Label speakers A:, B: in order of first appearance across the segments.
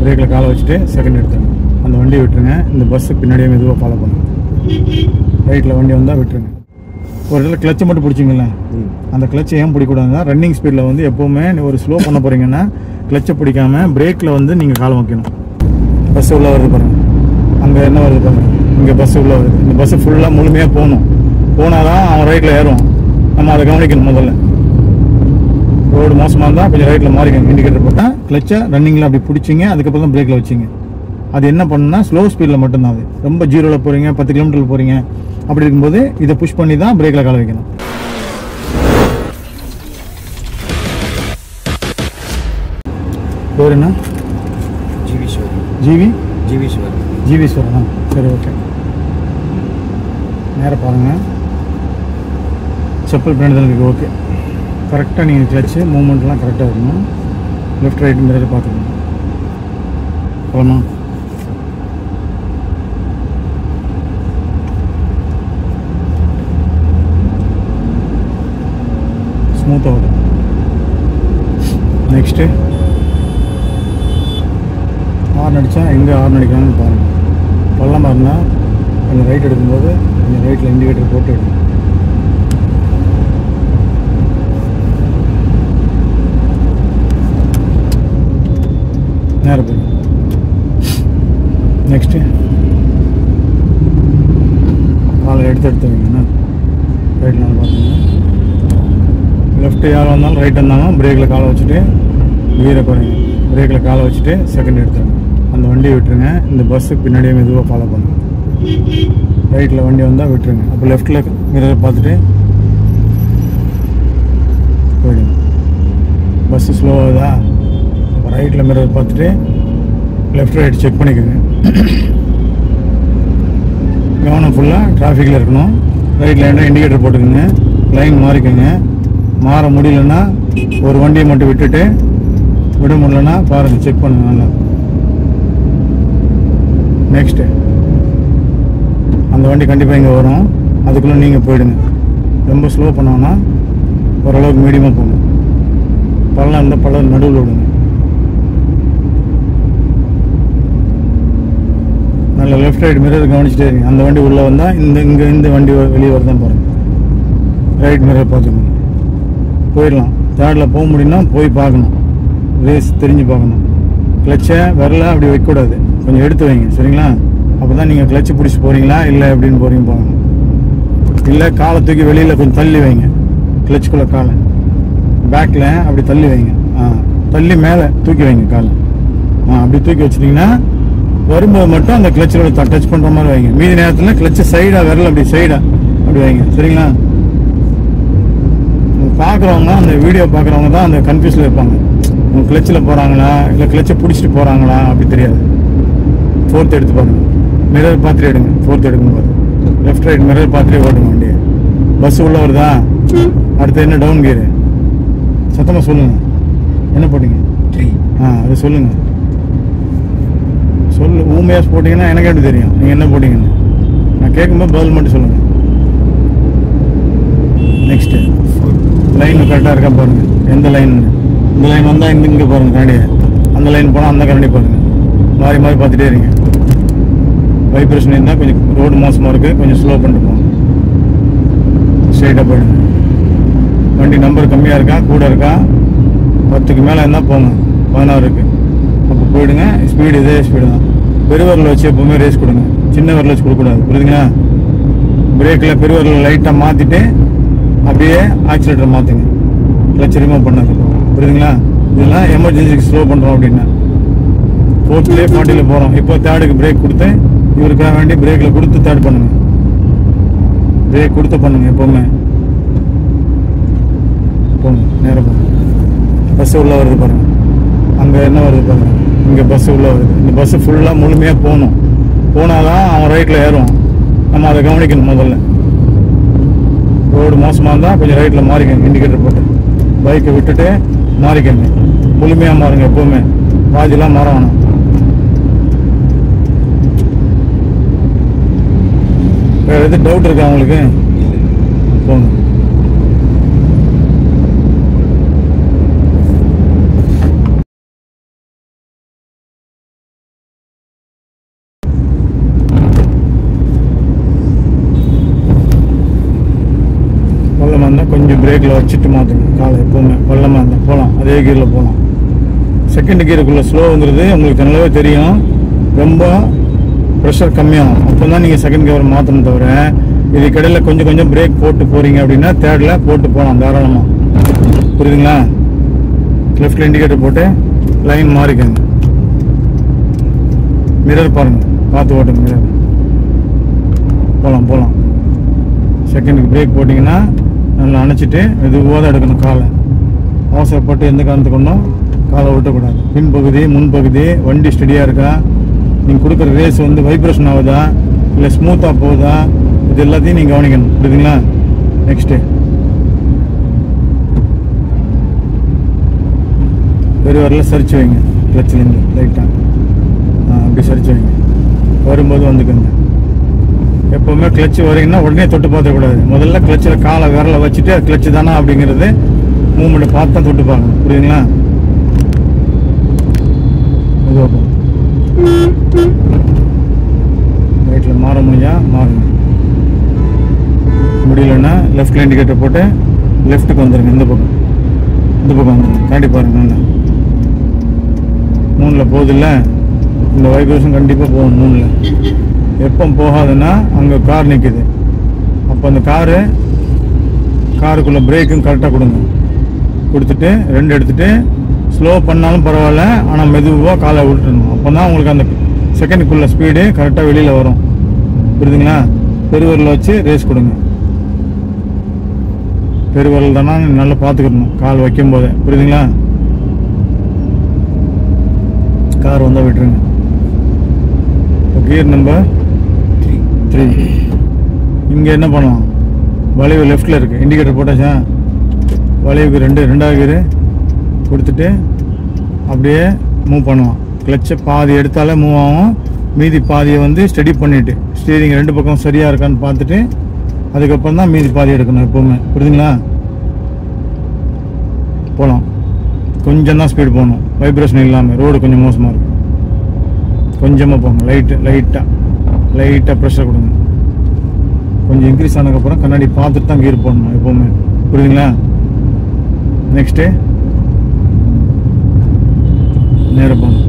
A: பிரேக்கில் காலை வச்சுட்டு செகண்ட் எடுத்துருங்க. அந்த வண்டியை விட்டுருங்க. இந்த பஸ்ஸு பின்னாடியே மெதுவாக ஃபாலோ பண்ணுங்க. ரைட்டில் வண்டி வந்தால் விட்டுருங்க. ஒரு இடத்துல கிளச்சை மட்டும் பிடிச்சிங்கள, அந்த கிளச்சை ஏன் பிடிக்கூடாதுன்னா ரன்னிங் ஸ்பீடில் வந்து எப்போவுமே ஒரு ஸ்லோ பண்ண போகிறீங்கன்னா கிளச்சை பிடிக்காமல் பிரேக்கில் வந்து நீங்கள் காலை வைக்கணும். பஸ்ஸு உள்ளே வருது பாருங்கள், அங்கே என்ன வருது பாருங்கள், இங்கே பஸ்ஸு உள்ளே வருது. இந்த பஸ்ஸு ஃபுல்லாக முழுமையாக போகணும். போனால் தான் அவன் ரைட்டில் ஏறும். நம்ம அதை கவனிக்கணும். முதல்ல ரோடு மோசமாக இருந்தால் கொஞ்சம் ரைட்டில் மாறிக்கணும். இண்டிகேட்டர் போட்டால் கிளச்சை ரன்னிங்கில் அப்படி பிடிச்சிங்க, அதுக்கப்புறம் தான் பிரேக்கில் வச்சிங்க. அது என்ன பண்ணுன்னா ஸ்லோ ஸ்பீடில் மட்டும்தான். அது ரொம்ப ஜீரோவில் போகிறீங்க, 10 கிலோமீட்டரில் போகிறீங்க, அப்படி இருக்கும்போது இதை புஷ் பண்ணி தான் பிரேக்கில் காலை வைக்கணும். பேர் என்ன? ஜீவீஸ்வரனா? சரி, ஓகே. நேராக பாருங்கள். செப்பல் பிராண்ட் தான் இருக்குது. ஓகே, கரெக்டாக நீங்கள் கிளச்சு மூவ்மெண்ட்லாம் கரெக்டாக இருக்கணும். லெஃப்ட் ரைட் மிரர் பார்த்துக்கணும். போகலாமா? ஸ்மூத்தாக வரும். நெக்ஸ்ட்டு ஹார்ன் அடித்தா எங்கே ஹார்ன் அடிக்கலாம்னு பாருங்கள். பள்ளமாக இருந்தால் கொஞ்சம் ரைட் எடுக்கும்போது கொஞ்சம் ரைட்டில் இண்டிகேட்டர் போட்டு எடுக்கணும். நேரம் போய் நெக்ஸ்ட்டு காலை எடுத்து வைங்கண்ணா. ரைட்டில் நான் பார்த்தீங்கன்னா லெஃப்ட்டு யார் வந்தாலும் ரைட் வந்தாலும் பிரேக்கில் காலை வச்சுட்டு வீரை குறைங்க. பிரேக்கில் காலை வச்சுட்டு செகண்ட் எடுத்துருங்க. அந்த வண்டியை விட்டுருங்க. இந்த பஸ்ஸுக்கு பின்னாடியே மெதுவாக ஃபாலோ பண்ணுங்க. ரைட்டில் வண்டி வந்தால் விட்டுருங்க. அப்போ லெஃப்ட்டில் மிரர் பார்த்துட்டு போயிடுங்க. பஸ்ஸு ஸ்லோவாகுதா, அப்போ ரைட்டில் மிரர் பார்த்துட்டு லெஃப்ட் ரைட் செக் பண்ணிக்கோங்க. கவனம் ஃபுல்லாக டிராஃபிக்கில் இருக்கணும். ரைட்டில் என்ன இண்டிகேட்டர் போட்டுக்கோங்க. லைன் மாறிக்கோங்க. மாற முடியலன்னா ஒரு வண்டியை மட்டும் விட்டுட்டு, விட முடியலன்னா பாருங்கள், செக் பண்ணுங்க நல்லா. நெக்ஸ்ட்டு அந்த வண்டி கண்டிப்பாக இங்கே வரும். அதுக்குள்ளே நீங்கள் போயிடுங்க. ரொம்ப ஸ்லோ பண்ணோன்னா ஓரளவுக்கு மீடியமாக போங்க. பள்ளம் இருந்தால் பள்ளம் நடுவில் விடுங்க. நல்லா லெஃப்ட் ரைட் மிரர் கவனிச்சுட்டே இருங்க. அந்த வண்டி உள்ளே வந்தால் இந்த வண்டி வெளியே வரதான் பாருங்கள். ரைட் மிரர் பார்த்துக்கணும். போயிடலாம். தேர்டில் போக முடியும்னா போய் பார்க்கணும். ரேஸ் தெரிஞ்சு பார்க்கணும். கிளச்சை விரல அப்படி வைக்கக்கூடாது, கொஞ்சம் எடுத்து வைங்க. சரிங்களா? அப்போ தான் நீங்கள் கிளச்சு பிடிச்சி போகிறீங்களா இல்லை எப்படின்னு போகிறீங்க பார்க்கணும். இல்லை காலை தூக்கி வெளியில் கொஞ்சம் தள்ளி வைங்க. கிளச்சுக்குள்ளே காலை பேக்கில் அப்படி தள்ளி வைங்க. தள்ளி மேலே தூக்கி வைங்க காலை. அப்படி தூக்கி வச்சிட்டிங்கன்னா வரும்போது மட்டும் அந்த கிளச்சோட டச் பண்ணுற மாதிரி வைங்க. மீதி நேரத்தில் கிளச்சு சைடாக விரல் அப்படி சைடாக அப்படி வைங்க. சரிங்களா? பார்க்குறவங்க, அந்த வீடியோ பார்க்குறவங்க தான் அந்த கன்ஃபியூஸில் இருப்பாங்க. உங்கள் கிளச்சில் போகிறாங்களா இல்லை கிளச்சை பிடிச்சிட்டு போகிறாங்களா அப்படி தெரியாது. ஃபோர்த் எடுத்து பாருங்கள். மிரர் பார்த்துட்டு எடுங்க. ஃபோர்த் எடுக்கும்போது லெஃப்ட் ரைட் மிரர் பார்த்துட்டே ஓட்டுங்க வண்டியை. பஸ் உள்ள வருதா? அடுத்து என்ன டவுன் கியரு? சத்தமாக சொல்லுங்கள். என்ன போட்டிங்க? அது சொல்லுங்கள். ஊமையாக போட்டிங்கன்னா எனக்கு எப்படி தெரியும் நீங்கள் என்ன போட்டிங்கன்னு? நான் கேட்கும்போது பதில் மட்டும் சொல்லுங்கள். நெக்ஸ்ட்டு லைன் கரெக்டாக இருக்கா பாருங்கள். எந்த லைன்? இந்த லைன் வந்தால் இங்கே பாருங்கள் கரண்டியை. அந்த லைன் போனால் அந்த கரண்டி பாருங்கள். மாறி மாறி பார்த்துட்டே இருங்க. வைப்ரேஷன் இருந்தால் கொஞ்சம் ரோடு மோசமாக இருக்குது, கொஞ்சம் ஸ்லோ பண்ணிட்டு போங்க. ஸ்ட்ரைட்டாக போயிடுங்க. வண்டி நம்பர் கம்மியாக இருக்கா கூட இருக்கா? 10க்கு மேலே இருந்தால் போங்க. 16 இருக்குது. அப்போ போயிடுங்க. ஸ்பீடு இதே ஸ்பீடு தான். பெருவரில் வச்சு எப்போவுமே ரேஸ் கொடுங்க. சின்ன வரல வச்சு கொடுக்கக்கூடாது. புரியுதுங்களா? பிரேக்கில் பெருவரில் லைட்டாக மாற்றிட்டு அப்படியே ஆக்சிலேட்டர் மாற்றுங்க. கிளச் ரிமூவ் பண்ணது. புரியுதுங்களா? இதெல்லாம் எமர்ஜென்சிக்கு ஸ்லோ பண்ணுறோம் அப்படின்னா. 4th 40ல் போகிறோம். இப்போ தேர்டுக்கு பிரேக் கொடுத்து இவருக்காக வேண்டி பிரேக்கில் கொடுத்து தேர்ட் பண்ணுங்க. பிரேக் கொடுத்து பண்ணுங்க எப்போவுமே. போங்க, நேரம் போங்க. பஸ்ஸு உள்ளே வருது பாருங்கள். அங்கே என்ன வருது பாருங்கள், இங்கே பஸ்ஸு உள்ளே வருது. இந்த பஸ்ஸு ஃபுல்லாக முழுமையாக போகணும். போனால் தான் அவன் ரைட்டில் ஏறும். நம்ம அதை கவனிக்கணும். முதல்ல ரோடு மோசமாக இருந்தால் கொஞ்சம் ரைட்டில் மாறிக்கங்க. இண்டிகேட்டர் போட்டு பைக்கை விட்டுட்டு மாறிக்கங்க. முழுமையாக மாறுங்க. எப்போவுமே பாதிலாம் மாற வேணாம். வேறு எது டவுட் இருக்கா உங்களுக்கு? போங்க. பிரேக்கில் வச்சுட்டு மாற்றுங்க காலை. எப்போவுமே பள்ளமாக இருந்தால் போகலாம், அதே கியரில் போகலாம். செகண்ட் கியருக்குள்ளே ஸ்லோங்கிறது உங்களுக்கு நல்லாவே தெரியும், ரொம்ப ப்ரெஷர் கம்மியாகும். அப்போ தான் நீங்கள் செகண்ட் கியர் மாற்றணும். தவிர இதுக்கடையில் கொஞ்சம் கொஞ்சம் பிரேக் போட்டு போகிறீங்க அப்படின்னா தேர்டில் போட்டு போகலாம் தாராளமாக. புரியுதுங்களா? லெஃப்டில் இண்டிகேட்டர் போட்டு லைன் மாறிக்கங்க. மிரர் பாருங்கள், பார்த்து ஓட்டுங்க. மிரர் போகலாம். செகண்டுக்கு பிரேக் போட்டிங்கன்னா நல்லா அணைச்சிட்டு மெதுவாக தான் எடுக்கணும் காலை. அவசரப்பட்டு எந்த காரணத்துக்கு கொண்டும் காலை விட்டக்கூடாது. பின்பகுதி முன்பகுதி வண்டி ஸ்டடியாக இருக்கா, நீங்கள் கொடுக்குற ரேஸ் வந்து வைப்ரேஷன் ஆகுதா இல்லை ஸ்மூத்தாக போகுதா, இது எல்லாத்தையும் நீங்கள் கவனிக்கணும். புரியுதுங்களா? நெக்ஸ்ட்டு பெருவரில் சரிச்சு வைங்க. கிளச்சிலேருந்து லைட்டாக அப்படி சரிச்சு வைங்க. வரும்போது வந்துக்குங்க. எப்போவுமே கிளச்சு வரீங்கன்னா உடனே தொட்டு பார்த்துக்கூடாது. முதல்ல கிளச்சில் காலை விரலை வச்சுட்டு கிளச்சு தானா அப்படிங்கிறது மூமெண்ட்டை பார்த்து தான் தொட்டு பார்க்கணும். புரியுதுங்களா? ரைட்டில் மாற முடிஞ்சா மாறுங்க. முடியலன்னா லெஃப்டில் இண்டிகேட்டர் போட்டு லெஃப்ட்டுக்கு வந்துடுங்க. இந்த பக்கம் வந்துடுங்க. தாண்டி பாருங்க. நல்லா 3ல் போகுதில்ல, இந்த வைப்ரேஷன் கண்டிப்பாக போகும் 3ல். எப்போ போகாதுன்னா அங்கே கார் நிற்குது. அப்போ அந்த காருக்குள்ளே பிரேக்கும் கரெக்டாக கொடுங்க. கொடுத்துட்டு 2 எடுத்துகிட்டு ஸ்லோ பண்ணாலும் பரவாயில்ல, ஆனால் மெதுவாக காலை விட்டுருணும். அப்போ தான் உங்களுக்கு அந்த செகண்டுக்குள்ளே ஸ்பீடு கரெக்டாக வெளியில் வரும். புரியுதுங்களா? பெருவரில் வச்சு ரேஸ் கொடுங்க. பெருவரில் தானே நல்லா பார்த்துக்கணும் கால் வைக்கும் போதே. புரியுதுங்களா? கார் வந்தால் விட்டுருங்க. Gear number 3. இங்கே என்ன பண்ணலாம்? வளைவு லெஃப்டில் இருக்குது. இண்டிகேட்டர் போட்டாச்சா? வளைவுக்கு 2வது கியரு கொடுத்துட்டு அப்படியே மூவ் பண்ணுவான். கிளச்சை பாதி எடுத்தாலே மூவ் ஆகும். மீதி பாதியை வந்து ஸ்டடி பண்ணிவிட்டு ஸ்டீரிங் 2 பக்கம் சரியாக இருக்கான்னு பார்த்துட்டு அதுக்கப்புறம் தான் மீதி பாதி எடுக்கணும் எப்போவுமே. புரியுதுங்களா? போகலாம். கொஞ்சம் தான் ஸ்பீடு போகணும், வைப்ரேஷன் இல்லாமல். ரோடு கொஞ்சம் மோசமாக இருக்கும். கொஞ்சமாக போங்க. லைட்டாக ப்ரெஷர் கொடுங்க. கொஞ்சம் இன்க்ரீஸ் ஆனதுக்கப்புறம் கண்ணாடி பார்த்துட்டு தான் கியர் போடணும் எப்போவுமே. புரியுதுங்களா? நெக்ஸ்ட்டு நேராக போகணும்.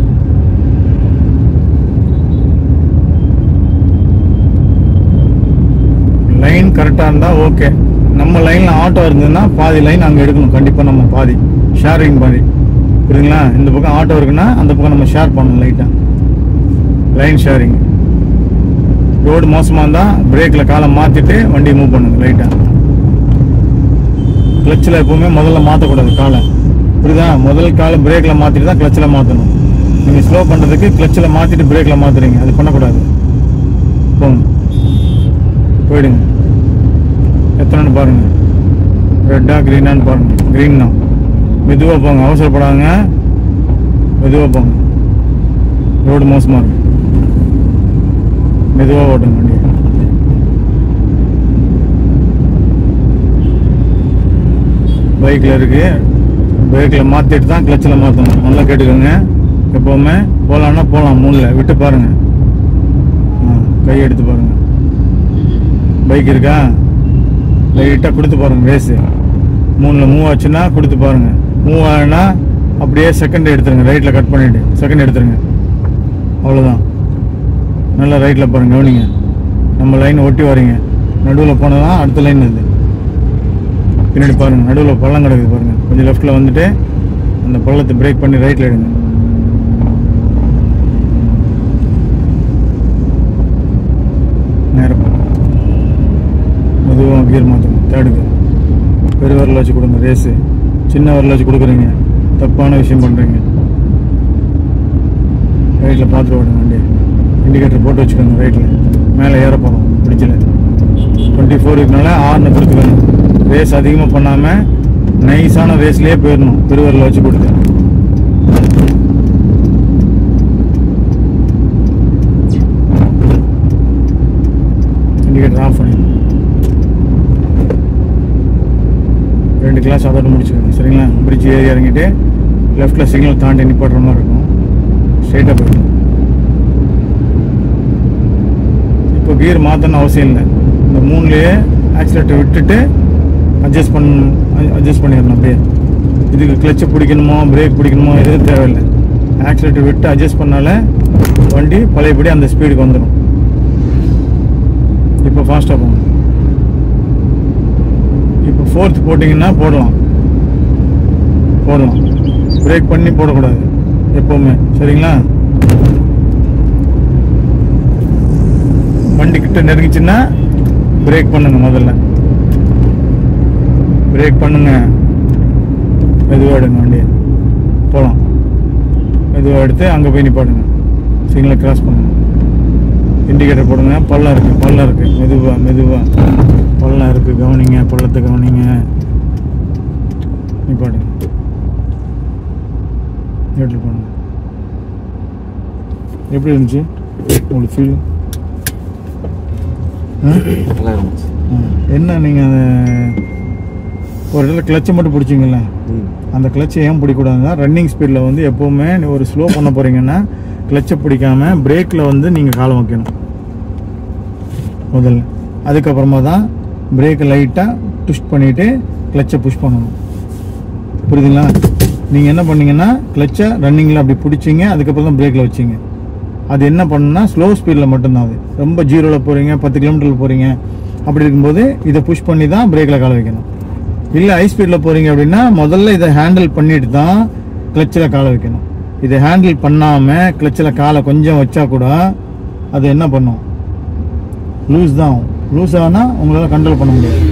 A: லைன் கரெக்டாக இருந்தால் ஓகே. நம்ம லைனில் ஆட்டோ இருந்ததுன்னா பாதி லைன் அங்கே எடுக்கணும் கண்டிப்பாக. நம்ம பாதி ஷேரிங் பாதி. புரியுதுங்களா? இந்த பக்கம் ஆட்டோ இருக்குன்னா அந்த பக்கம் நம்ம ஷேர் பண்ணணும் லைட்டாக. Line sharing. ரோடு மோசமாக இருந்தால் பிரேக்கில் காலை மாற்றிட்டு வண்டியை மூவ் பண்ணுங்க லைட்டாக. கிளச்சில் எப்போவுமே முதல்ல மாற்றக்கூடாது காலை. புரியுதா? முதல் காலை பிரேக்கில் மாற்றிட்டு தான் கிளச்சில் மாற்றணும். நீங்கள் ஸ்லோ பண்ணுறதுக்கு கிளச்சில் மாற்றிட்டு பிரேக்கில் மாற்றுறீங்க, அது பண்ணக்கூடாது. போயிடுங்க. எத்தனைன்னு பாருங்கள். ரெட்டா க்ரீனான்னு பாருங்கள். க்ரீன்னா மெதுவாக போங்க, அவசரப்படாங்க. மெதுவாக போங்க. ரோடு மோசமாக இருக்கு. மெதுவாக ஓட்டுங்க வண்டி. பைக்கில் இருக்குது, பிரேக்கில் மாற்றிட்டு தான் கிளச்சில் மாற்றணும். நல்லா கேட்டுக்கோங்க. எப்போவுமே போகலான்னா போகலாம். 3ல் விட்டு பாருங்கள். கை எடுத்து பாருங்கள். பைக் இருக்கா? லைட்டாக கொடுத்து பாருங்கள். ரேஸு 3ல் மூவ் ஆச்சுன்னா கொடுத்து பாருங்கள். மூவ் ஆகுனா அப்படியே செகண்ட் எடுத்துருங்க. ரைட்டில் கட் பண்ணிவிட்டு செகண்ட் எடுத்துருங்க. அவ்வளோதான். நல்லா ரைட்டில் பாருங்கள். கவனிங்க. நம்ம லைன் ஒட்டி வரீங்க. நடுவில் போனால் தான் அடுத்த லைன் இருக்குது. பின்னாடி பாருங்கள். நடுவில் பள்ளம் கிடக்குது பாருங்கள். கொஞ்சம் லெஃப்ட்டில் வந்துட்டு அந்த பள்ளத்தை பிரேக் பண்ணி ரைட்டில் எடுங்க. நேரம் மெதுவாக கியர் மாற்றுங்க. தேர்டுக்கு பெருவரில் வச்சு கொடுங்க. ரேஸு சின்ன வரல வச்சு கொடுக்குறீங்க, தப்பான விஷயம் பண்ணுறீங்க. ரைட்டில் பார்த்துட்டு ஓடுங்க வண்டி. இண்டிகேட்டர் போட்டு வச்சுக்கோங்க. ரைட்டில் மேலே ஏற போகிறோம். பிடிச்சல 24 இருக்கனால ஆர்னு கொடுத்துக்கணும். ரேஸ் அதிகமாக பண்ணாமல் நைஸான ரேஸ்லேயே போயிடணும். பெருவரில் வச்சு கொடுத்து இண்டிகேட்டர் ஆஃப் பண்ணிடணும். 2 கிளாஸ் அதோட முடிச்சுக்கோங்க. சரிங்களா? பிரிட்ஜ் ஏறி இறங்கிட்டு லெஃப்டில் சிக்னல் தாண்டி நிப்பாட்டுற மாதிரி இருக்கும். ஸ்ட்ரைட்டாக போயிடணும். இப்போ கியர் மாற்றணும் அவசியம் இல்லை. இந்த 3லேயே ஆக்சிலேட்டர் விட்டுட்டு அட்ஜஸ்ட் பண்ணிடணும் அப்படியே. இதுக்கு கிளச்சை பிடிக்கணுமோ பிரேக் பிடிக்கணுமோ எதுவும் தேவையில்லை. ஆக்சிலேட்டர் விட்டு அட்ஜஸ்ட் பண்ணாலே வண்டி பழையபடி அந்த ஸ்பீடுக்கு வந்துடும். இப்போ ஃபாஸ்ட்டாக போகணும். இப்போ 4th போட்டிங்கன்னா போடலாம். பிரேக் பண்ணி போடக்கூடாது எப்போவுமே, சரிங்களா? வண்டி கிட்ட நெருங்கிச்சுன்னா பிரேக் பண்ணுங்க. முதல்ல பிரேக் பண்ணுங்க, மெதுவாக எடுங்க வண்டியை, போகலாம். மெதுவாக எடுத்து அங்கே போய் நிப்பாடுங்க. சிக்னலை கிராஸ் பண்ணுங்க. இண்டிகேட்டர் போடுங்க. பள்ளம் இருக்குது. மெதுவாக பள்ளம் இருக்குது, கவனிங்க. பள்ளத்தை கவனிங்க. நிப்பாடுங்க. நியூட்ரல் பண்ணுங்க. எப்படி இருந்துச்சு உங்களுக்கு ஃபீல்? என்ன நீங்கள் ஒரு இடத்துல கிளச்சை மட்டும் பிடிச்சிங்கள, அந்த கிளச்சை ஏன் பிடிக்கூடாதுன்னா, ரன்னிங் ஸ்பீடில் வந்து எப்போவுமே ஒரு ஸ்லோ பண்ண போகிறீங்கன்னா கிளச்சை பிடிக்காமல் பிரேக்கில் வந்து நீங்கள் காலம் வைக்கணும் முதல்ல. அதுக்கப்புறமா தான் பிரேக்கை லைட்டாக ட்விஸ்ட் பண்ணிவிட்டு கிளச்சை புஷ் பண்ணணும். புரியுதுங்களா? நீங்கள் என்ன பண்ணீங்கன்னா கிளச்சை ரன்னிங்கில் அப்படி பிடிச்சிங்க, அதுக்கப்புறம் தான் பிரேக்கில் வச்சிங்க. அது என்ன பண்ணுன்னா ஸ்லோ ஸ்பீடில் மட்டும்தான். அது ரொம்ப 0ல் போகிறீங்க, 10 கிலோமீட்டரில் போகிறீங்க, அப்படி இருக்கும்போது இதை புஷ் பண்ணி தான் பிரேக்கில் காலை வைக்கணும். இல்லை ஹை ஸ்பீடில் போகிறீங்க அப்படின்னா முதல்ல இதை ஹேண்டில் பண்ணிட்டு தான் கிளச்சில் காலை வைக்கணும். இதை ஹேண்டில் பண்ணாமல் கிளச்சில் காலை கொஞ்சம் வச்சா கூட அது என்ன பண்ணும், லூஸ் தான் ஆகும். லூஸ் ஆனால் உங்களால் கண்ட்ரோல் பண்ண முடியாது.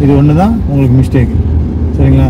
A: இது ஒன்று தான் உங்களுக்கு மிஸ்டேக், சரிங்களா?